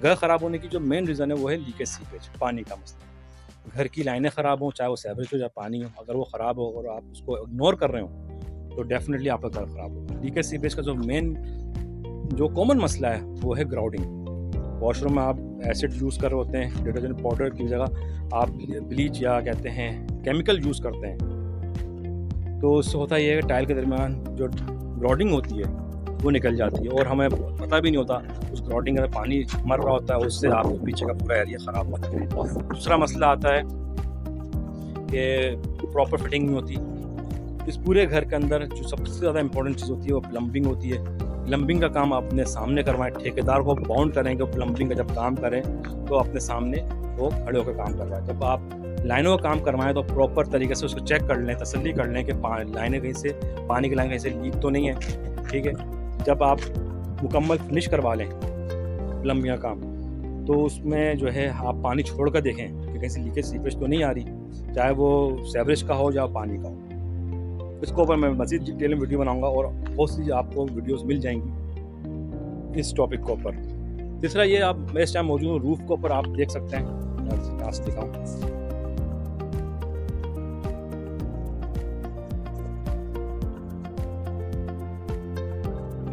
घर ख़राब होने की जो मेन रीज़न है वो है लीकेज सीवेज, पानी का मसला। घर की लाइनें ख़राब हों, चाहे वो सीवरेज हो या पानी हो, अगर वो ख़राब हो और आप उसको इग्नोर कर रहे हो तो डेफ़िनेटली आपका घर ख़राब होगा। लीकेज सीवेज का जो मेन जो कॉमन मसला है वो है ग्राउटिंग। वॉशरूम में आप एसिड यूज़ कर रहे होते हैं, डिटर्जेंट पाउडर की जगह आप ब्लीच या कहते हैं केमिकल यूज़ करते हैं, तो उससे होता ये है कि टाइल के दरमियान जो ग्राउटिंग होती है वो निकल जाती है और हमें पता भी नहीं होता उस ग्राउटिंग में पानी मर रहा होता है, उससे आपको पीछे का पूरा एरिया ख़राब होता है। दूसरा मसला आता है कि प्रॉपर फिटिंग नहीं होती। इस पूरे घर के अंदर जो सबसे ज़्यादा इंपॉर्टेंट चीज़ होती है वो प्लम्बिंग होती है। प्लम्बिंग का काम अपने सामने करवाएं, ठेकेदार को बाउंड करें कि प्लम्बिंग का जब काम करें तो अपने सामने वो खड़े होकर काम करवाएं। जब आप लाइनों का काम करवाएं तो प्रॉपर तरीके से उसको चेक कर लें, तसल्ली कर लें कि लाइनें कहीं से पानी की लाइन कहीं से लीक तो नहीं है, ठीक है। जब आप मुकम्मल फिनिश करवा लें प्लम्बिंग का काम तो उसमें जो है आप पानी छोड़ कर देखें कि कहीं से लीकेज सीपेज तो नहीं आ रही, चाहे वो सीवरेज का हो या पानी का हो। इसके ऊपर मैं मज़ीद डिटेल में वीडियो बनाऊंगा और बहुत सी आपको वीडियोस मिल जाएंगी इस टॉपिक के ऊपर। तीसरा ये आप मैं इस टाइम मौजूद हूँ रूफ़ के ऊपर, आप देख सकते हैं, मैं यहाँ से दिखाऊँ।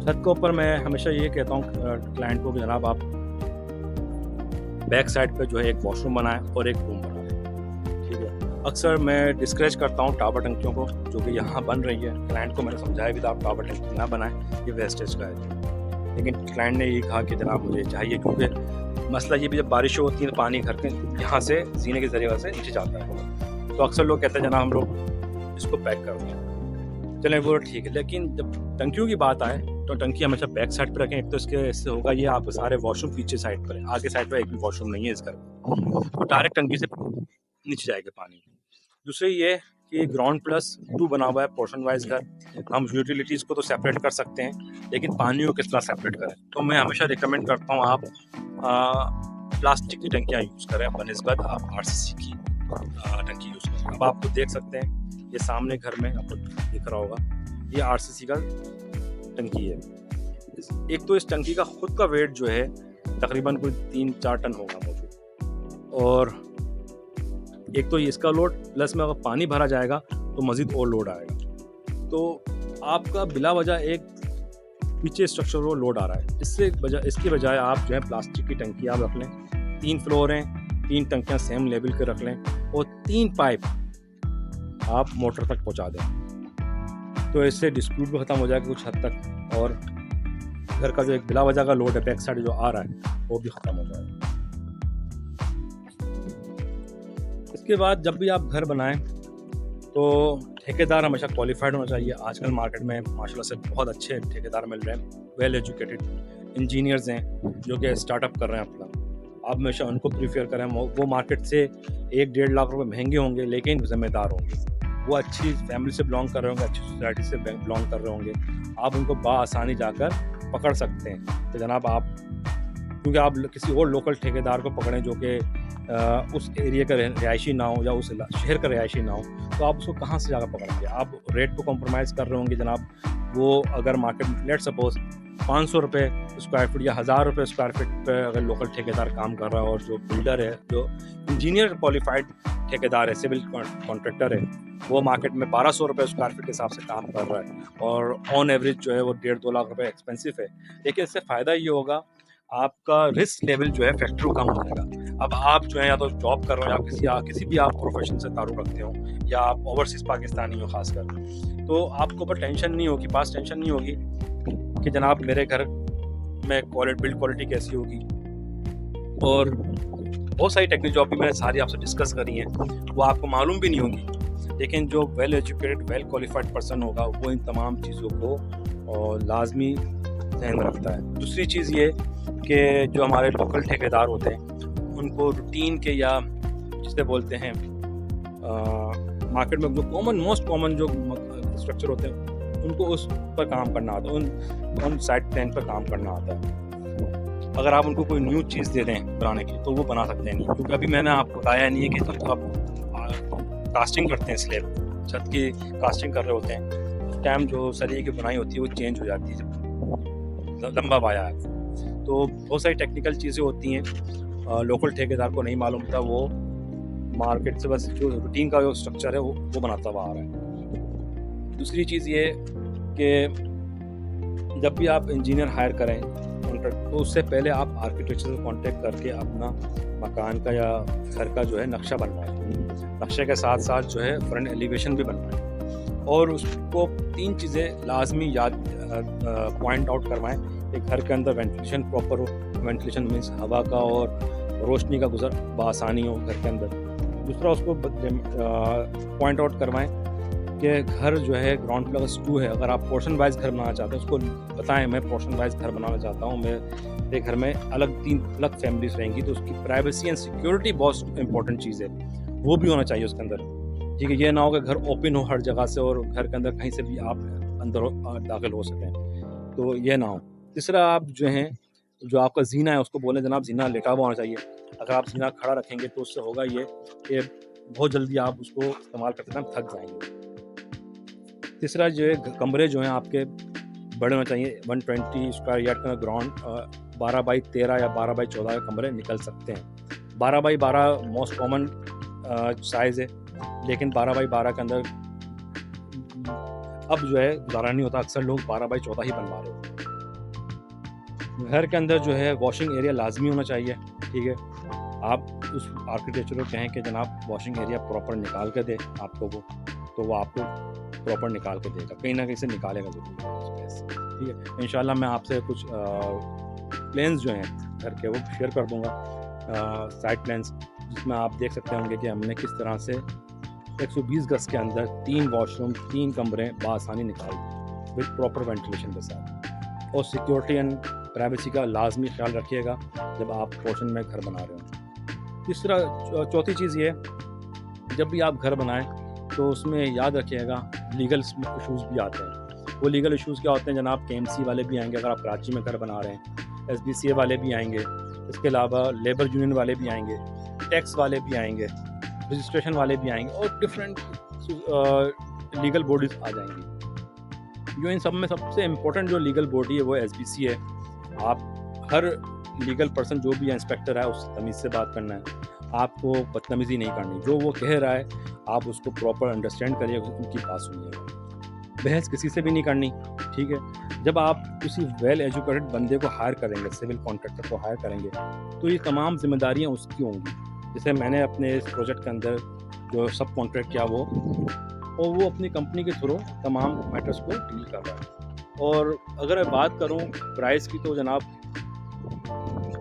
छत के ऊपर मैं हमेशा ये कहता हूँ क्लाइंट को कि जनाब आप बैक साइड पे जो है एक वॉशरूम बनाएं और एक रूम बनाएं, ठीक है। अक्सर मैं डिस्करेज करता हूँ टावर टंकियों को जो कि यहाँ बन रही है। क्लाइंट को मैंने समझाया भी था आप टावर टंकी ना बनाएं, ये वेस्टेज का है, लेकिन क्लाइंट ने ये कहा कि जनाब मुझे चाहिए, क्योंकि मसला ये भी जब बारिश होती है तो पानी घर के यहाँ से जीने के ज़रिए से नीचे जाता है, तो अक्सर लोग कहते हैं जनाब हम लोग इसको पैक कर दें। चलें वो ठीक है, लेकिन जब टंकियों की बात आए तो टंकी हमेशा बैक साइड पर रखें। एक तो इससे होगा ये आपके सारे वॉशरूम पीछे साइड पर है, आगे साइड पर एक भी वॉशरूम नहीं है इस घर में, तो डायरेक्ट टंकी से नीचे जाएगा पानी। दूसरी ये कि ग्राउंड प्लस 2 बना हुआ है पोर्शन वाइज घर, हम यूटिलिटीज़ को तो सेपरेट कर सकते हैं लेकिन पानी को किस तरह सेपरेट करें, तो मैं हमेशा रिकमेंड करता हूँ आप प्लास्टिक की टंकियाँ यूज़ करें बनिस्बत आप RCC की टंकी यूज़ करें। अब आपको देख सकते हैं ये सामने घर में आपको दिख रहा होगा, ये RCC का टंकी है। एक तो इस टंकी का खुद का वेट जो है तकरीबन कोई 3-4 टन होगा मौजूद, और एक तो इसका लोड प्लस में अगर पानी भरा जाएगा तो मज़ीद और लोड आएगा, तो आपका बिला वजह एक पीछे स्ट्रक्चर वो लोड आ रहा है। इसके बजाय आप जो है प्लास्टिक की टंकी आप रख लें, 3 फ्लोर हैं, 3 टंकियां सेम लेवल के रख लें और 3 पाइप आप मोटर तक पहुंचा दें, तो इससे डिस्प्यूट भी ख़त्म हो जाएगा कुछ हद तक और घर का जो एक बिला वजह का लोड है बैक साइड जो आ रहा है वो भी ख़त्म हो जाएगा। इसके बाद जब भी आप घर बनाएं तो ठेकेदार हमेशा क्वालिफाइड होना चाहिए। आजकल मार्केट में माशाल्लाह से बहुत अच्छे ठेकेदार मिल रहे हैं, वेल एजुकेटेड इंजीनियर्स हैं जो कि स्टार्टअप कर रहे हैं अपना। आप हमेशा उनको प्रीफर करें, वो मार्केट से 1-1.5 लाख रुपए महंगे होंगे लेकिन ज़िम्मेदार होंगे, वो अच्छी फैमिली से बिलोंग कर रहे होंगे, अच्छी सोसाइटी से बिलोंग कर रहे होंगे। आप उनको बाआसानी जाकर पकड़ सकते हैं तो जनाब आप, क्योंकि आप किसी और लोकल ठेकेदार को पकड़ें जो कि उस एरिया का रिहायशी ना हो या उस शहर का रिहायशी ना हो, तो आप उसको कहाँ से जाकर पकड़ेंगे। आप रेट को कॉम्प्रोमाइज़ कर रहे होंगे जनाब, वो अगर मार्केट में लेट सपोज 500 रुपये स्क्वायर फीट या 1000 रुपये स्क्वायर फीट पे अगर लोकल ठेकेदार काम कर रहा है और जो बिल्डर है, जो इंजीनियर क्वालिफाइड ठेकेदार है, सिविल कॉन्ट्रैक्टर है, वो मार्केट में 1200 रुपये स्क्वायर फीट के हिसाब से काम कर रहा है और ऑन एवरेज जो है वो 1.5-2 लाख रुपये एक्सपेंसिव है। लेकिन इससे फ़ायदा ये होगा आपका रिस्क लेवल जो है फैक्टर कम हो जाएगा। अब आप जो है या तो जॉब कर रहे हो या किसी भी आप प्रोफेशन से ताल्लुक़ रखते हो या आप ओवरसीज़ पाकिस्तानी हो खासकर, तो आपको ऊपर टेंशन नहीं होगी, पास टेंशन नहीं होगी कि जनाब मेरे घर में बिल्ड क्वालिटी कैसी होगी। और बहुत सारी टेक्निक जो अभी मैंने सारी आपसे डिस्कस करी हैं वो आपको मालूम भी नहीं होगी, लेकिन जो well educated well qualified person होगा वो इन तमाम चीज़ों को लाजमी ध्यान में रखता है। दूसरी चीज़ ये कि जो हमारे लोकल ठेकेदार होते हैं उनको रूटीन के या जिसे बोलते हैं मार्केट में जो मोस्ट कॉमन जो स्ट्रक्चर होते हैं उनको उस पर काम करना आता है, उन साइड प्लान पर काम करना आता है। अगर आप उनको कोई न्यू चीज़ दे दें बनाने की तो वो बना सकते हैं नहीं, क्योंकि अभी मैंने आपको बताया नहीं है कि जब आप कास्टिंग करते हैं, स्लैब छत की कास्टिंग कर रहे होते हैं, उस टाइम जो सरिये की बनाई होती है वो चेंज हो जाती है जब लंबा पाया है, तो बहुत सारी टेक्निकल चीज़ें होती हैं, लोकल ठेकेदार को नहीं मालूम था, वो मार्केट से बस जो रूटीन का जो स्ट्रक्चर है वो बनाता हुआ आ रहा है। दूसरी चीज़ ये कि जब भी आप इंजीनियर हायर करें कॉन्ट्रैक्ट, तो उससे पहले आप आर्किटेक्चर से कॉन्टेक्ट करके अपना मकान का या घर का जो है नक्शा बनवाएं। नक्शे के साथ साथ जो है फ्रंट एलिवेशन भी बनवाएं और उसको 3 चीज़ें लाजमी याद पॉइंट आउट करवाएं कि घर के अंदर वेंटिलेशन प्रॉपर हो। वेंटिलेशन मीन्स हवा का और रोशनी का गुजर बआसानी हो घर के अंदर। दूसरा उसको पॉइंट आउट करवाएं कि घर जो है ग्राउंड फ्लोर 2 है, अगर आप पोर्शन वाइज घर बनाना चाहते हैं उसको बताएं, मैं पोर्शन वाइज घर बनाना चाहता हूँ, मेरे घर में 3 अलग फैमिलीज रहेंगी, तो उसकी प्राइवेसी एंड सिक्योरिटी बहुत इंपॉर्टेंट चीज़ है, वो भी होना चाहिए उसके अंदर। ठीक है, ये ना हो कि घर ओपन हो हर जगह से और घर के अंदर कहीं से भी आप अंदर दाखिल हो सकें, तो ये ना हो। तीसरा, आप जो हैं जो आपका जीना है उसको बोलें जनाब जीना लेटा हुआ होना चाहिए। अगर आप जीना खड़ा रखेंगे तो उससे होगा ये कि बहुत जल्दी आप उसको इस्तेमाल करते टाइम थक जाएंगे। तीसरा जो है कमरे जो हैं आपके बड़े होने चाहिए। 120 स्क्वायर यार्ड का ग्राउंड 12 बाई 13 या 12 बाई 14 के कमरे निकल सकते हैं। 12 बाई 12 मोस्ट कॉमन साइज़ है, लेकिन 12 बाई 12 के अंदर अब जो है गुजारा नहीं होता, अक्सर लोग 12 बाई 14 ही बनवा रहे होते हैं। घर के अंदर जो है वॉशिंग एरिया लाजमी होना चाहिए। ठीक है, आप उस आर्किटेक्चर को कहें कि जनाब वॉशिंग एरिया प्रॉपर निकाल के दे आपको वो, तो वो आपको प्रॉपर निकाल के देगा, कहीं ना कहीं से निकालेगा ज़रूर स्पेस। ठीक है, इंशाल्लाह मैं आपसे कुछ प्लान्स जो हैं घर के वो शेयर कर दूंगा, साइड प्लान्स, जिसमें आप देख सकते होंगे कि हमने किस तरह से 120 गज के अंदर 3 वॉशरूम 3 कमरे बआसानी निकाल दिए विद प्रॉपर वेंटिलेशन के साथ। और सिक्योरिटी एंड प्राइवेसी का लाजमी ख्याल रखिएगा जब आप पोर्शन में घर बना रहे हो। तीसरा चौथी चीज़ ये, जब भी आप घर बनाएं तो उसमें याद रखिएगा लीगल इशूज़ भी आते हैं। वो लीगल इशूज़ क्या होते हैं जनाब? KMC वाले भी आएंगे अगर आप कराची में घर बना रहे हैं, SBCA वाले भी आएंगे, इसके अलावा लेबर यूनियन वाले भी आएंगे, टैक्स वाले भी आएंगे, रजिस्ट्रेशन वाले भी आएंगे और डिफरेंट लीगल बॉडीज़ आ जाएंगी। जो इन सब में सबसे इम्पोर्टेंट जो लीगल बॉडी है वो SBC है। आप हर लीगल पर्सन जो भी इंस्पेक्टर है उससे तमीज़ से बात करना है, आपको बदतमीज़ी नहीं करनी। जो वो कह रहा है आप उसको प्रॉपर अंडरस्टैंड करिए, उनकी बात सुनिएगा, बहस किसी से भी नहीं करनी। ठीक है, जब आप किसी वेल एजुकेटेड बंदे को हायर करेंगे, सिविल कॉन्ट्रैक्टर को हायर करेंगे, तो ये तमाम जिम्मेदारियाँ उसकी होंगी। जैसे मैंने अपने इस प्रोजेक्ट के अंदर जो सब कॉन्ट्रैक्ट किया वो, और वो अपनी कंपनी के थ्रू तमाम मैटर्स को डील कर रहा है। और अगर मैं बात करूं प्राइस की, तो जनाब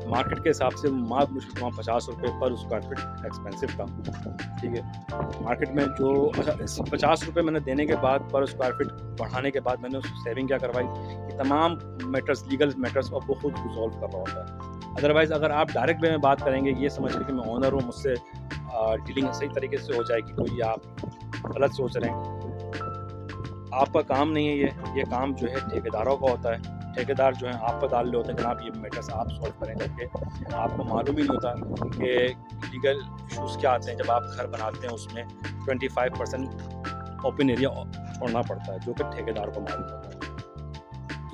मार्केट के हिसाब से मुश्किल 50 रुपये पर स्क्वायर फीट एक्सपेंसिव था। ठीक है, मार्केट में जो 50 रुपये मैंने देने के बाद पर स्क्वायर फीट बढ़ाने के बाद मैंने उसको सेविंग क्या करवाई कि तमाम मैटर्स लीगल मैटर्स को वो खुद रिजॉल्व कर रहा होता है। अदरवाइज़ अगर आप डायरेक्ट वे में बात करेंगे, ये समझ के कि मैं ऑनर हूँ, मुझसे डीलिंग सही तरीके से हो जाएगी, तो ये आप गलत सोच रहे हैं। आपका काम नहीं है ये काम जो है ठेकेदारों का होता है। ठेकेदार जो है आप पर डाल रहे होते हैं जनाब ये मैटर्स आप सॉल्व करें करके, आपको मालूम ही नहीं होता कि लीगल इशूज़ क्या आते हैं। जब आप घर बनाते हैं उसमें 25% ओपन एरिया छोड़ना पड़ता है, जो कि ठेकेदार को मालूम होता है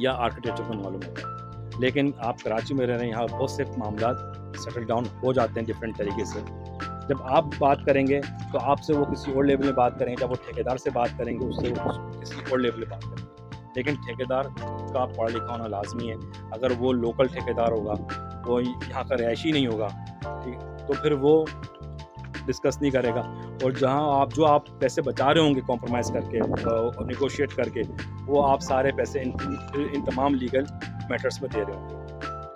या आर्किटेक्चर को मालूम होता है। लेकिन आप कराची में रह रहे हैं, यहाँ बहुत से मामला सेटल डाउन हो जाते हैं डिफरेंट तरीके से। जब आप बात करेंगे तो आपसे वो किसी और लेवल में बात करेंगे, जब वो ठेकेदार से बात करेंगे उससे वो किसी और लेवल में बात करेंगे। लेकिन ठेकेदार का पढ़ा लिखा होना लाजमी है। अगर वो लोकल ठेकेदार होगा, वो यहाँ का रहायशी नहीं होगा, ठीक, तो फिर वो डिस्कस नहीं करेगा। और जो आप पैसे बचा रहे होंगे कॉम्प्रोमाइज़ करके और निगोशिएट करके, वो आप सारे पैसे इन तमाम लीगल मैटर्स में दे रहे होंगे।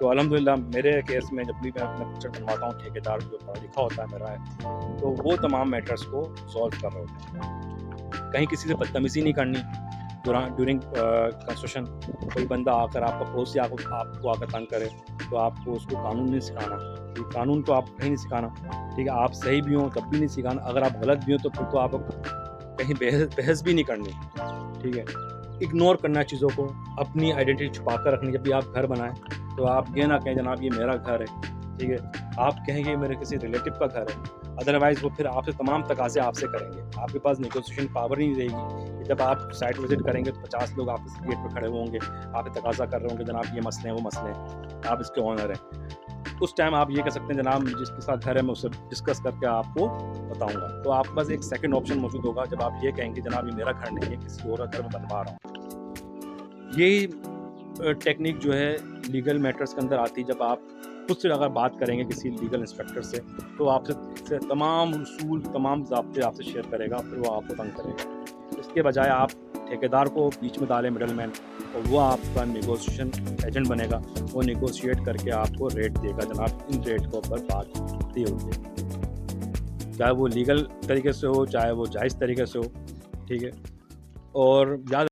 तो अल्हम्दुलिल्लाह मेरे केस में जब भी मैं अपना प्रोजेक्ट बनवाता हूँ, ठेकेदार जो पढ़ा लिखा होता है मेरा है, तो वो तमाम मैटर्स को सॉल्व कर रहे होते हैं। कहीं किसी से बदतमीज़ी नहीं करनी ड्यूरिंग कंस्ट्रक्शन। कोई बंदा आकर आपका पड़ोसी आपको आकर तंग करे तो आपको उसको कानून नहीं सिखाना, कानून को आप कहीं नहीं सिखाना। ठीक है, आप सही भी हों तब भी नहीं सिखाना, अगर आप गलत भी हो तो फिर तो आप कहीं बहस भी नहीं करनी। ठीक है, इग्नोर करना चीज़ों को, अपनी आइडेंटिटी छुपा कर रखनी। जब भी आप घर बनाएं तो आप ये ना कहें जनाब ये मेरा घर है, ठीक है। आप कहेंगे ये मेरे किसी रिलेटिव का घर है, अदरवाइज़ वो फिर आपसे तमाम तकाज़े आपसे करेंगे। आपके पास नेगोशिएशन पावर नहीं रहेगी कि जब आप साइट विज़िट करेंगे तो 50 लोग आपके गेट पे खड़े होंगे, आपसे तकाज़ा कर रहे होंगे, जनाब ये मसले हैं, वो मसले हैं, आप इसके ओनर हैं। उस टाइम आप ये कह सकते हैं जनाब जिसके साथ घर है मैं उससे डिस्कस करके आपको बताऊँगा। तो आपके पास एक सेकंड ऑप्शन मौजूद होगा जब आप ये कहेंगे जनाब ये मेरा घर नहीं है, किसी और का घर मैं बनवा रहा हूँ। यही टेक्निक जो है लीगल मैटर्स के अंदर आती है। जब आप खुद से अगर बात करेंगे किसी लीगल इंस्पेक्टर से तो आपसे तमाम उसूल, तमाम ज़ाब्ते आपसे शेयर करेगा, फिर वो आपको तंग करेगा। इसके बजाय आप ठेकेदार को बीच में डालें मिडलमैन, और वो आपका नेगोशिएशन एजेंट बनेगा। वो नेगोशिएट करके आपको रेट देगा, जनाब इन रेट के ऊपर बात होती है, चाहे वो लीगल तरीके से हो, चाहे वो जायज़ तरीके से हो, ठीक है। और याद